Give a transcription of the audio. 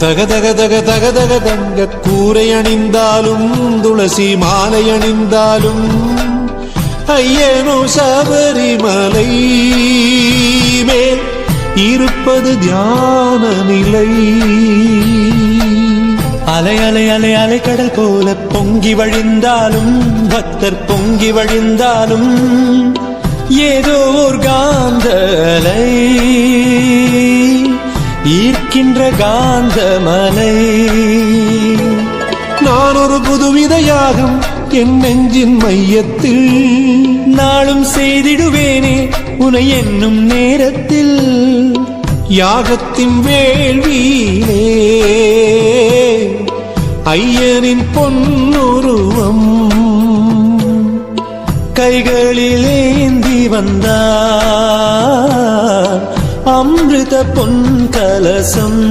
தக தக தக தக தக தங்க கூரை அணிந்தாலும் துளசி மாலை அணிந்தாலும் ஐயனோ சபரிமலை மேல் இருப்பது தியான நிலை. அலை அலை அலை அலை கடல் போல பொங்கி வழிந்தாலும் பக்தர் பொங்கி வழிந்தாலும் ஏதோ ஒரு காந்த அலை ஈர்க்கின்ற காந்தமலை. நான் ஒரு புதுவித யாகம் என் நெஞ்சின் மையத்தில் நாளும் செய்திடுவேனே உனை என்னும் நேரத்தில். யாகத்தின் வேள்வியிலே ஐயனின் பொன்னுருவம் கைகளில் ஏந்தி வந்தார் அமிர்த பொன் கலசம்.